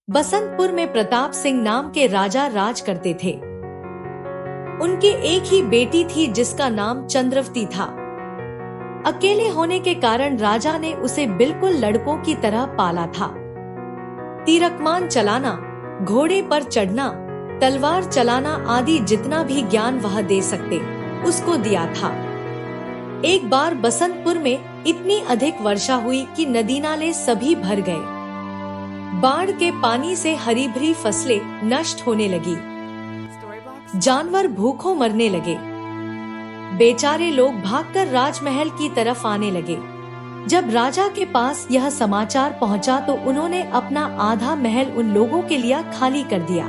बसंतपुर में प्रताप सिंह नाम के राजा राज करते थे। उनकी एक ही बेटी थी जिसका नाम चंद्रवती था। अकेले होने के कारण राजा ने उसे बिल्कुल लड़कों की तरह पाला था। तीरकमान चलाना, घोड़े पर चढ़ना, तलवार चलाना आदि जितना भी ज्ञान वह दे सकते उसको दिया था। एक बार बसंतपुर में इतनी अधिक वर्षा हुई कि नदी नाले सभी भर गए। बाढ़ के पानी से हरी भरी फसलें नष्ट होने लगी। जानवर भूखों मरने लगे। बेचारे लोग भागकर राजमहल की तरफ आने लगे। जब राजा के पास यह समाचार पहुंचा तो उन्होंने अपना आधा महल उन लोगों के लिए खाली कर दिया।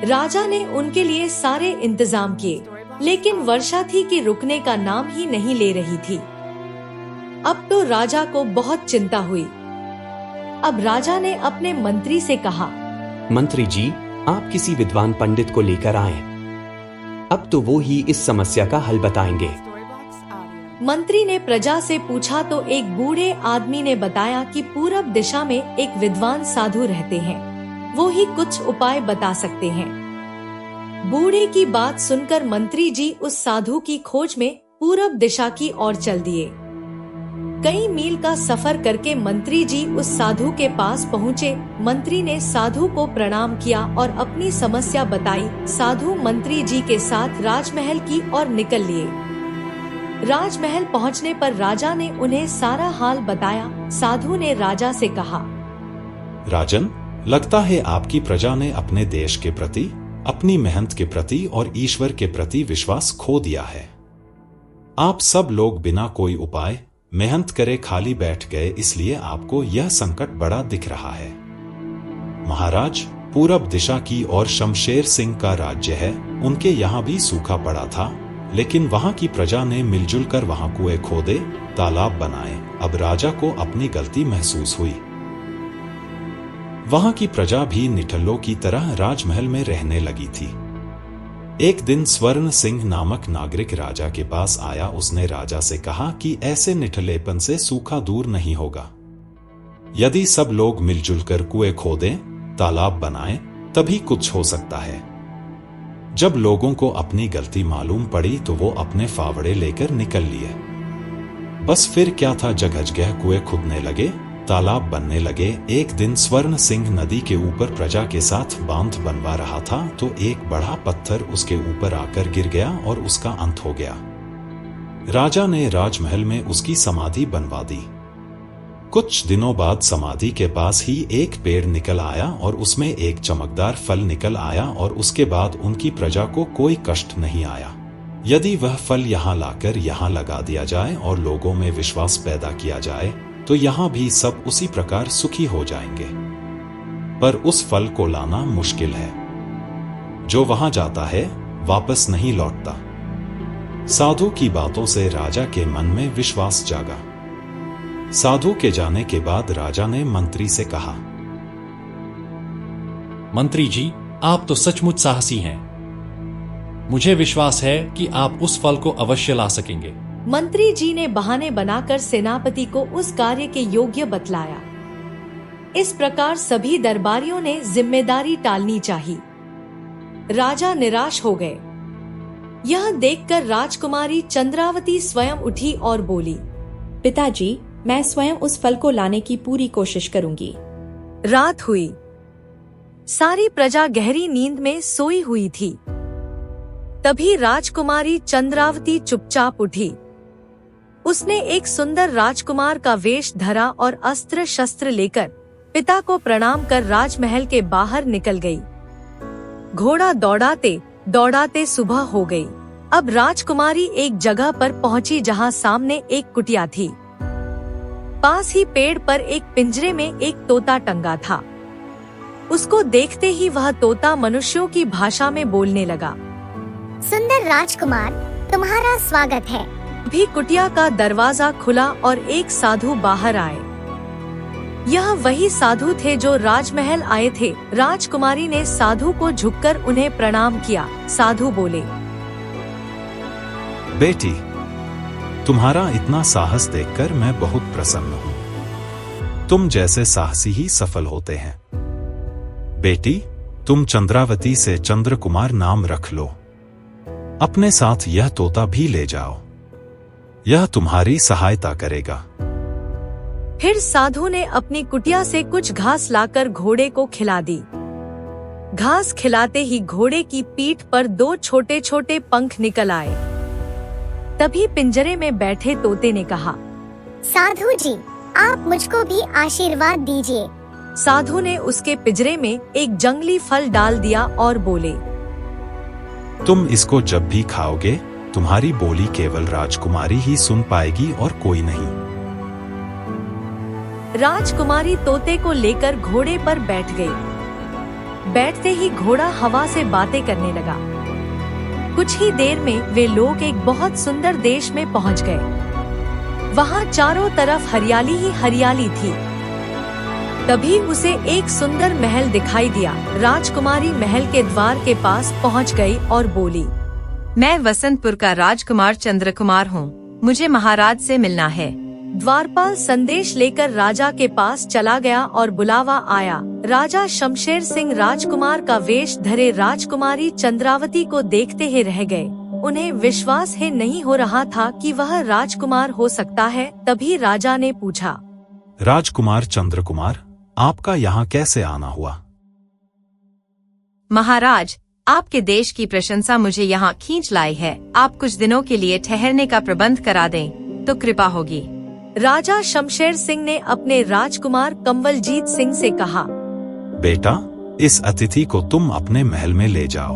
राजा ने उनके लिए सारे इंतजाम किए, लेकिन वर्षा थी कि रुकने का नाम ही नहीं ले रही थी। अब तो राजा को बहुत चिंता हुई। अब राजा ने अपने मंत्री से कहा, मंत्री जी, आप किसी विद्वान पंडित को लेकर आए। अब तो वो ही इस समस्या का हल बताएंगे। मंत्री ने प्रजा से पूछा तो एक बूढ़े आदमी ने बताया कि पूरब दिशा में एक विद्वान साधु रहते हैं, वो ही कुछ उपाय बता सकते हैं। बूढ़े की बात सुनकर मंत्री जी उस साधु की खोज में पूरब दिशा की ओर चल दिए। कई मील का सफर करके मंत्री जी उस साधु के पास पहुँचे। मंत्री ने साधु को प्रणाम किया और अपनी समस्या बताई। साधु मंत्री जी के साथ राजमहल की ओर निकल लिए। राजमहल पहुँचने पर राजा ने उन्हें सारा हाल बताया। साधु ने राजा से कहा, राजन, लगता है आपकी प्रजा ने अपने देश के प्रति, अपनी मेहनत के प्रति और ईश्वर के प्रति विश्वास खो दिया है। आप सब लोग बिना कोई उपाय मेहनत करे खाली बैठ गए, इसलिए आपको यह संकट बड़ा दिख रहा है। महाराज, पूरब दिशा की ओर शमशेर सिंह का राज्य है। उनके यहाँ भी सूखा पड़ा था, लेकिन वहाँ की प्रजा ने मिलजुल कर वहाँ कुएं खोदे, तालाब बनाए। अब राजा को अपनी गलती महसूस हुई। वहाँ की प्रजा भी निठल्लों की तरह राजमहल में रहने लगी थी। एक दिन स्वर्ण सिंह नामक नागरिक राजा के पास आया। उसने राजा से कहा कि ऐसे निठल्लेपन से सूखा दूर नहीं होगा। यदि सब लोग मिलजुल कर कुएं खोदें, तालाब बनाएं, तभी कुछ हो सकता है। जब लोगों को अपनी गलती मालूम पड़ी तो वो अपने फावड़े लेकर निकल लिए। बस फिर क्या था, जगह जगह कुएं खुदने लगे, तालाब बनने लगे। एक दिन स्वर्ण सिंह नदी के ऊपर प्रजा के साथ बांध बनवा रहा था तो एक बड़ा पत्थर उसके ऊपर आकर गिर गया और उसका अंत हो गया। राजा ने राजमहल में उसकी समाधि बनवा दी। कुछ दिनों बाद समाधि के पास ही एक पेड़ निकल आया और उसमें एक चमकदार फल निकल आया और उसके बाद उनकी प्रजा को कोई कष्ट नहीं आया। यदि वह फल यहाँ लाकर यहाँ लगा दिया जाए और लोगों में विश्वास पैदा किया जाए तो यहाँ भी सब उसी प्रकार सुखी हो जाएंगे। पर उस फल को लाना मुश्किल है। जो वहां जाता है वापस नहीं लौटता। साधु की बातों से राजा के मन में विश्वास जागा। साधु के जाने के बाद राजा ने मंत्री से कहा, मंत्री जी, आप तो सचमुच साहसी हैं। मुझे विश्वास है कि आप उस फल को अवश्य ला सकेंगे। मंत्री जी ने बहाने बनाकर सेनापति को उस कार्य के योग्य बतलाया। इस प्रकार सभी दरबारियों ने जिम्मेदारी टालनी चाहिए। राजा निराश हो गए। यह देखकर राजकुमारी चंद्रावती स्वयं उठी और बोली, पिताजी, मैं स्वयं उस फल को लाने की पूरी कोशिश करूंगी। रात हुई। सारी प्रजा गहरी नींद में सोई हुई थी। तभी राजकुमारी चंद्रावती चुपचाप उठी। उसने एक सुंदर राजकुमार का वेश धरा और अस्त्र शस्त्र लेकर पिता को प्रणाम कर राजमहल के बाहर निकल गई। घोड़ा दौड़ाते दौड़ाते सुबह हो गई। अब राजकुमारी एक जगह पर पहुंची जहां सामने एक कुटिया थी। पास ही पेड़ पर एक पिंजरे में एक तोता टंगा था। उसको देखते ही वह तोता मनुष्यों की भाषा में बोलने लगा, सुंदर राजकुमार, तुम्हारा स्वागत है। भी कुटिया का दरवाजा खुला और एक साधु बाहर आए। यह वही साधु थे जो राजमहल आए थे। राजकुमारी ने साधु को झुककर उन्हें प्रणाम किया। साधु बोले, बेटी, तुम्हारा इतना साहस देखकर मैं बहुत प्रसन्न हूँ। तुम जैसे साहसी ही सफल होते हैं। बेटी, तुम चंद्रावती से चंद्र कुमार नाम रख लो। अपने साथ यह तोता भी ले जाओ, यह तुम्हारी सहायता करेगा। फिर साधु ने अपनी कुटिया से कुछ घास लाकर घोड़े को खिला दी। घास खिलाते ही घोड़े की पीठ पर 2 छोटे छोटे पंख निकल आए। तभी पिंजरे में बैठे तोते ने कहा, साधु जी, आप मुझको भी आशीर्वाद दीजिए। साधु ने उसके पिंजरे में एक जंगली फल डाल दिया और बोले, तुम इसको जब भी खाओगे, तुम्हारी बोली केवल राजकुमारी ही सुन पाएगी और कोई नहीं। राजकुमारी तोते को लेकर घोड़े पर बैठ गई। बैठते ही घोड़ा हवा से बातें करने लगा। कुछ ही देर में वे लोग एक बहुत सुंदर देश में पहुंच गए। वहां चारों तरफ हरियाली ही हरियाली थी। तभी उसे एक सुंदर महल दिखाई दिया। राजकुमारी महल के द्वार के पास पहुंच गई और बोली, मैं वसंतपुर का राजकुमार चंद्रकुमार हूँ। मुझे महाराज से मिलना है। द्वारपाल संदेश लेकर राजा के पास चला गया और बुलावा आया। राजा शमशेर सिंह राजकुमार का वेश धरे राजकुमारी चंद्रावती को देखते ही रह गए। उन्हें विश्वास ही नहीं हो रहा था कि वह राजकुमार हो सकता है। तभी राजा ने पूछा, राजकुमार चंद्रकुमार, आपका यहाँ कैसे आना हुआ? महाराज, आपके देश की प्रशंसा मुझे यहाँ खींच लाई है। आप कुछ दिनों के लिए ठहरने का प्रबंध करा दें तो कृपा होगी। राजा शमशेर सिंह ने अपने राजकुमार कंवलजीत सिंह से कहा, बेटा, इस अतिथि को तुम अपने महल में ले जाओ।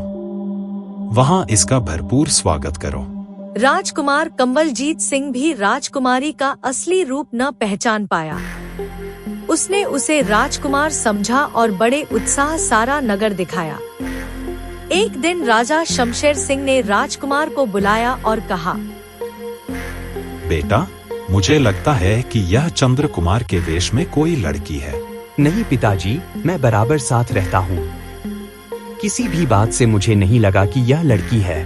वहाँ इसका भरपूर स्वागत करो। राजकुमार कंवलजीत सिंह भी राजकुमारी का असली रूप न पहचान पाया। उसने उसे राजकुमार समझा और बड़े उत्साह सारा नगर दिखाया। एक दिन राजा शमशेर सिंह ने राजकुमार को बुलाया और कहा, बेटा, मुझे लगता है कि यह चंद्र कुमार के वेश में कोई लड़की है। नहीं पिताजी, मैं बराबर साथ रहता हूँ। किसी भी बात से मुझे नहीं लगा कि यह लड़की है।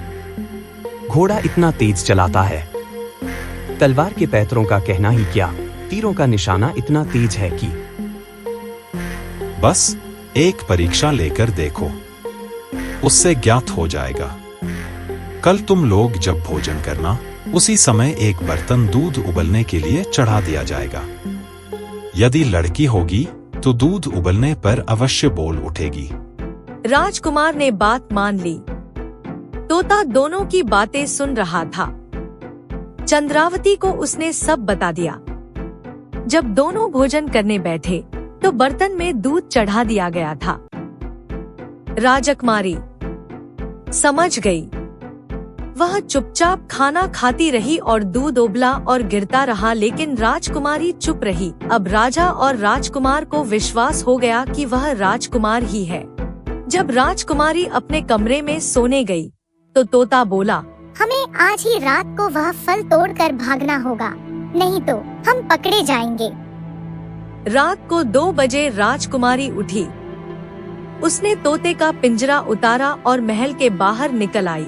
घोड़ा इतना तेज चलाता है, तलवार के पैतरों का कहना ही क्या, तीरों का निशाना इतना तेज है कि बस एक परीक्षा लेकर देखो, उससे ज्ञात हो जाएगा। कल तुम लोग जब भोजन करना, उसी समय एक बर्तन दूध उबलने के लिए चढ़ा दिया जाएगा। यदि लड़की होगी तो दूध उबलने पर अवश्य बोल उठेगी। राजकुमार ने बात मान ली। तोता दोनों की बातें सुन रहा था। चंद्रावती को उसने सब बता दिया। जब दोनों भोजन करने बैठे तो बर्तन में दूध चढ़ा दिया गया था। राजकुमारी समझ गई। वह चुपचाप खाना खाती रही और दूध उबला और गिरता रहा, लेकिन राजकुमारी चुप रही। अब राजा और राजकुमार को विश्वास हो गया कि वह राजकुमार ही है। जब राजकुमारी अपने कमरे में सोने गई तो तोता बोला, हमें आज ही रात को वह फल तोड़कर भागना होगा, नहीं तो हम पकड़े जाएंगे। रात को 2 बजे राजकुमारी उठी। उसने तोते का पिंजरा उतारा और महल के बाहर निकल आई।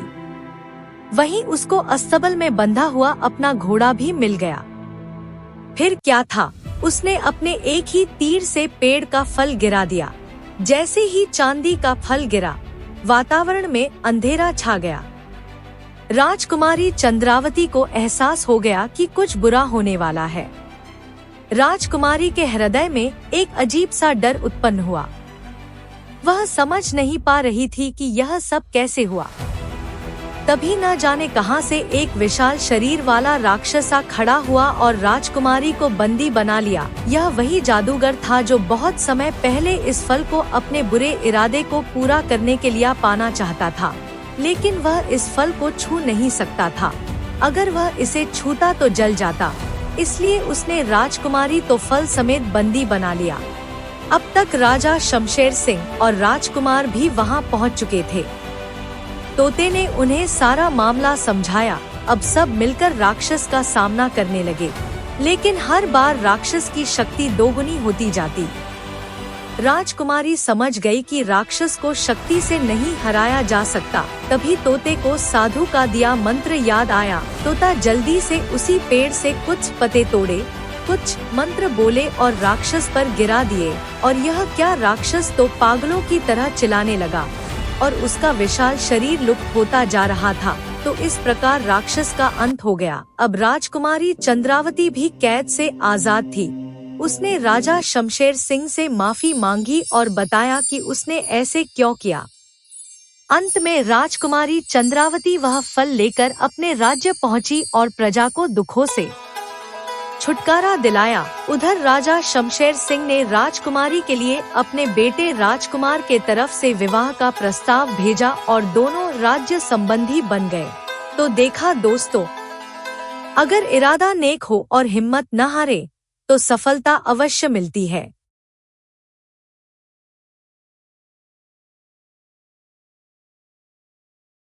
वहीं उसको अस्तबल में बंधा हुआ अपना घोड़ा भी मिल गया। फिर क्या था, उसने अपने एक ही तीर से पेड़ का फल गिरा दिया। जैसे ही चांदी का फल गिरा, वातावरण में अंधेरा छा गया। राजकुमारी चंद्रावती को एहसास हो गया कि कुछ बुरा होने वाला है। राजकुमारी के हृदय में एक अजीब सा डर उत्पन्न हुआ। वह समझ नहीं पा रही थी कि यह सब कैसे हुआ। तभी न जाने कहां से एक विशाल शरीर वाला राक्षसा खड़ा हुआ और राजकुमारी को बंदी बना लिया। यह वही जादूगर था जो बहुत समय पहले इस फल को अपने बुरे इरादे को पूरा करने के लिए पाना चाहता था, लेकिन वह इस फल को छू नहीं सकता था। अगर वह इसे छूता तो जल जाता, इसलिए उसने राजकुमारी तो फल समेत बंदी बना लिया। अब तक राजा शमशेर सिंह और राजकुमार भी वहां पहुंच चुके थे। तोते ने उन्हें सारा मामला समझाया। अब सब मिलकर राक्षस का सामना करने लगे, लेकिन हर बार राक्षस की शक्ति दोगुनी होती जाती। राजकुमारी समझ गई कि राक्षस को शक्ति से नहीं हराया जा सकता। तभी तोते को साधु का दिया मंत्र याद आया। तोता जल्दी से उसी पेड़ से कुछ पत्ते तोड़े, कुछ मंत्र बोले और राक्षस पर गिरा दिए, और यह क्या राक्षस तो पागलों की तरह चिल्लाने लगा और उसका विशाल शरीर लुप्त होता जा रहा था। तो इस प्रकार राक्षस का अंत हो गया। अब राजकुमारी चंद्रावती भी कैद से आजाद थी। उसने राजा शमशेर सिंह से माफी मांगी और बताया कि उसने ऐसे क्यों किया। अंत में राजकुमारी चंद्रावती वह फल लेकर अपने राज्य पहुंची और प्रजा को दुखों से छुटकारा दिलाया। उधर राजा शमशेर सिंह ने राजकुमारी के लिए अपने बेटे राजकुमार के तरफ से विवाह का प्रस्ताव भेजा और दोनों राज्य संबंधी बन गए। तो देखा दोस्तों, अगर इरादा नेक हो और हिम्मत न हारे तो सफलता अवश्य मिलती है।